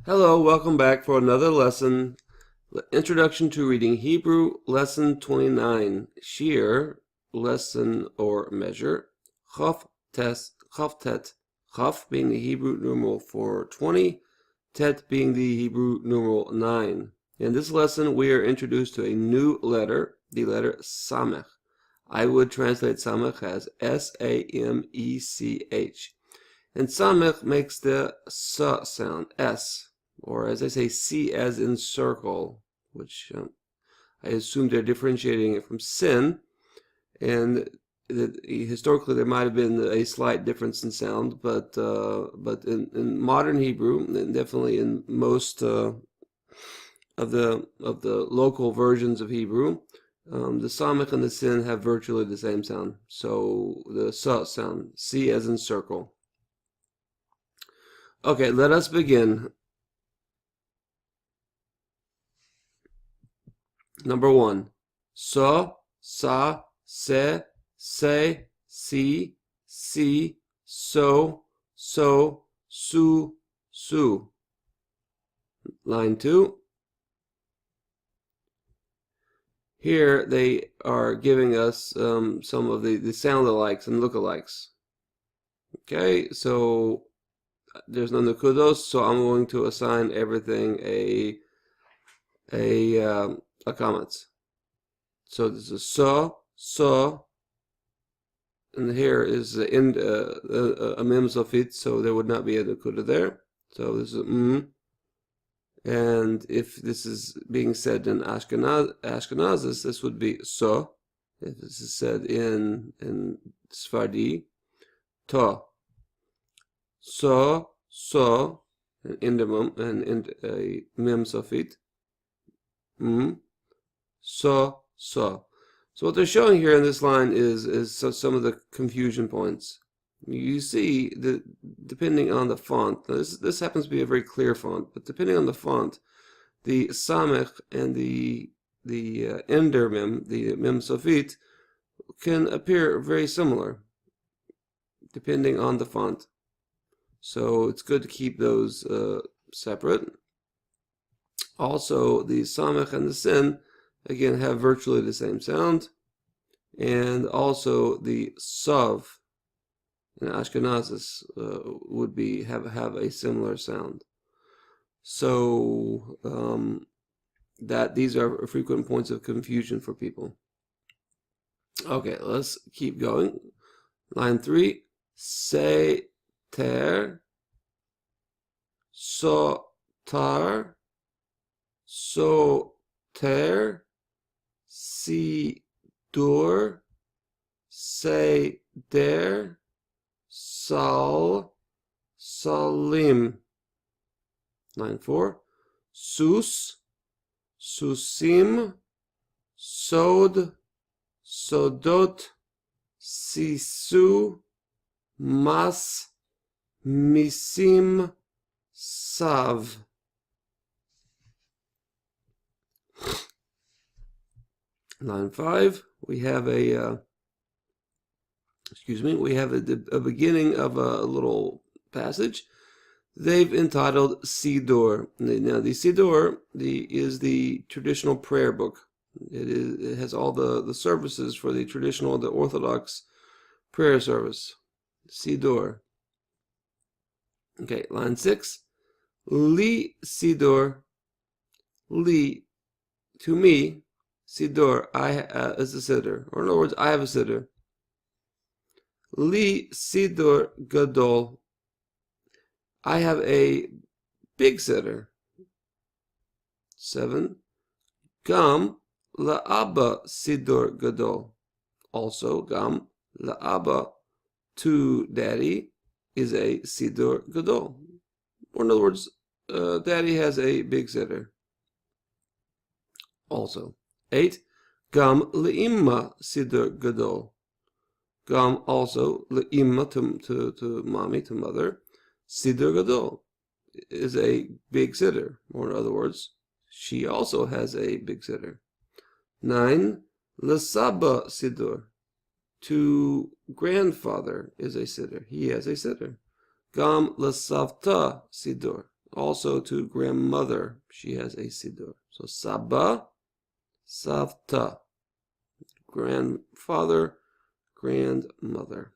Hello, welcome back for another lesson. Introduction to Reading Hebrew, Lesson 29. Shir, lesson or measure. Chaf tet. Chaf being the Hebrew numeral for 20. Tet being the Hebrew numeral 9. In this lesson, we are introduced to a new letter, the letter Samech. I would translate Samech as S-A-M-E-C-H. And Samech makes the S sound, S. Or as I say, C as in circle, which I assume they're differentiating it from sin, and historically there might have been a slight difference in sound, but in modern Hebrew, and definitely in most of the local versions of Hebrew, the Samech and the sin have virtually the same sound. So the S sound, C as in circle. Okay, let us begin. Number 1. So, sa, se, si, so, su. Line 2. Here they are giving us some of the sound-alikes and look-alikes. Okay, so there's no nukudos, so I'm going to assign everything a comments. So this is so, and here is a mem sofit, so there would not be a nakuda there. So this is and if this is being said in Ashkenazis, this would be so. If this is said in Sfardi, to. So, in the mem sofit. So. So what they're showing here in this line is some of the confusion points. You see that depending on the font, this happens to be a very clear font, but depending on the font, the Samech and the Ender mem, the mem sofit, can appear very similar depending on the font. So it's good to keep those separate. Also, the Samech and the Sin again have virtually the same sound, and also the Sav in Ashkenazis would be have a similar sound. So that these are frequent points of confusion for people. Okay, let's keep going. Line 3. Se ter, so tar, so ter, si dur, say der, sal, salim. Line 4. Sus, susim, sod, sodot, sisu, mas, misim, sav. Line 5, we have a beginning of a little passage. They've entitled Siddur. Now, the Siddur is the traditional prayer book. It has all the services for the Orthodox prayer service. Siddur. Okay, line 6. Li Siddur. Li, to me, Siddur, is a siddur. Or in other words, I have a siddur. Li Siddur Gadol. I have a big siddur. 7. Gam La'aba Siddur Gadol. Also, Gam La'aba, to daddy, is a Siddur Gadol. Or in other words, daddy has a big siddur. Also. 8. Gam Le'imma Siddur Gadol. Gam also, Le'imma, to mommy, to mother, Siddur Gadol is a big siddur. Or in other words, she also has a big siddur. 9. L'saba Siddur. To grandfather is a siddur. He has a siddur. Gam l'savta Siddur. Also to grandmother, she has a siddur. So Saba, Savta, grandfather, grandmother.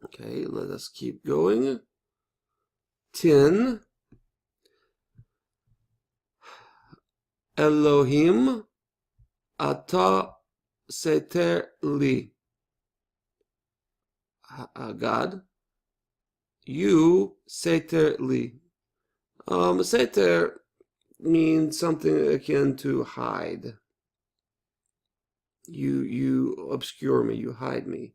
Okay, let us keep going. 10. Elohim ata seter li. God, you seter li. Seter means something akin to hide. You obscure me, you hide me.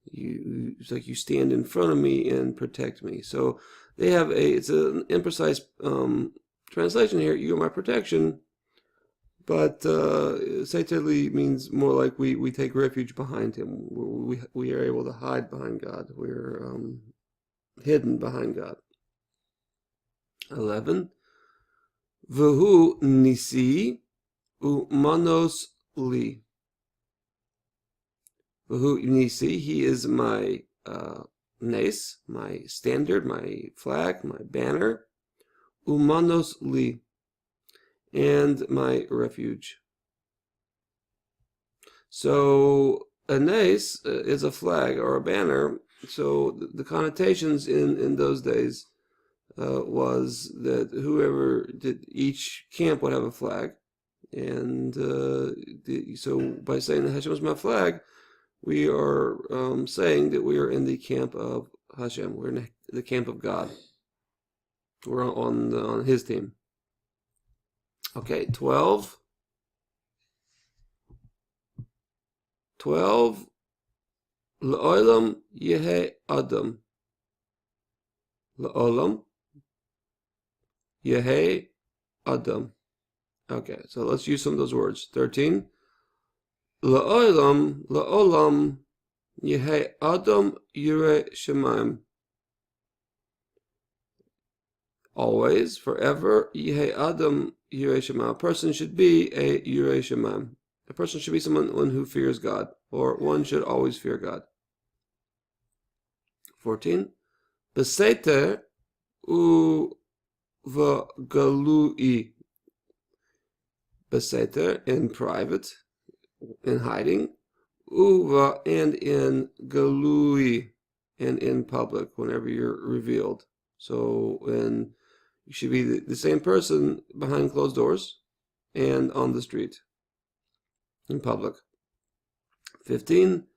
It's like you stand in front of me and protect me. So they have it's an imprecise translation here. You are my protection, but Seiteli means more like we take refuge behind him. We are able to hide behind God. We're hidden behind God. 11. V'hu nisi u'manos li. V'hu nisi, he is my nes, my standard, my flag, my banner. U'manos li, and my refuge. So a nes is a flag or a banner. So the connotations in those days was that whoever did, each camp would have a flag, and so by saying that Hashem is my flag, we are saying that we are in the camp of Hashem. We're in the camp of God. We're on His team. Okay, 12. 12. L'olam yehe adam. L'olam yehe adam. Okay, so let's use some of those words. 13. L'olam yehe adam yireh shemaim. Always, forever, yehe adam yireh shemaim. A person should be a yireh shemaim. A person should be someone who fears God, or one should always fear God. 14. Beseter u v'galui. Beseter, in private, in hiding. Uva, and in galui, and in public, whenever you're revealed. So, you should be the same person behind closed doors and on the street, in public. 15.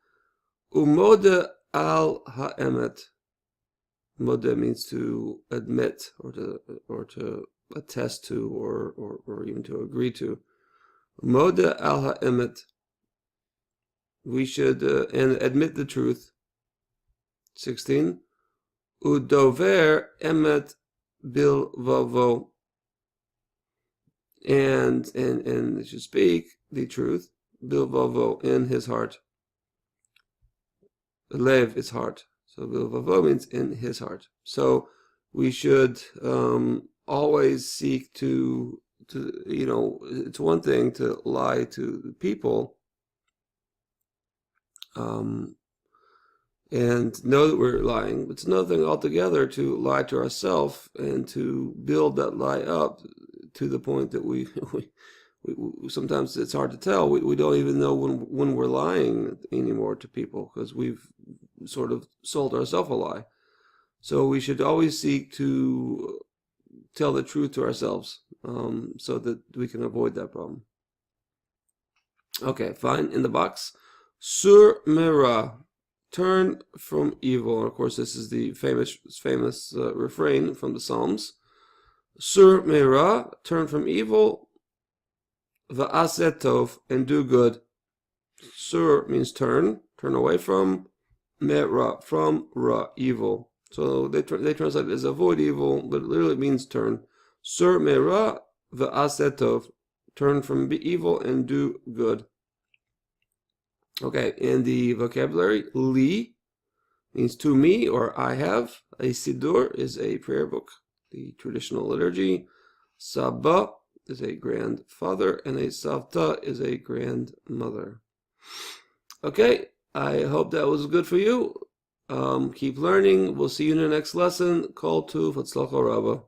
Umode al ha'emet. Modeh means to admit, or to attest to, or even to agree to. Modeh al ha'emet. We should and admit the truth. 16. Udover emet bil vavo. And should speak the truth, bil vavo, in his heart. Lev is heart. So Bilvavo means in his heart. So we should always seek to it's one thing to lie to people and know that we're lying. It's another thing altogether to lie to ourselves and to build that lie up to the point that we sometimes it's hard to tell. We don't even know when we're lying anymore to people, because we've sort of sold ourselves a lie. So we should always seek to tell the truth to ourselves, so that we can avoid that problem. Okay, fine. In the box, sur mera, turn from evil. And of course, this is the famous refrain from the Psalms. Sur mera, turn from evil. Va'aseh tov, and do good. Sur means turn away from. Mera, from ra, evil. So they translate it as avoid evil, but it literally means turn. Sur mera va'aseh tov, turn from evil and do good. Okay, in the vocabulary, li means to me, or I have. A siddur is a prayer book, the traditional liturgy. Saba is a grandfather, and a savta is a grandmother. Okay, I hope that was good for you. Keep learning. We'll see you in the next lesson. Kol Tuv, Hatzlacha Rabbah.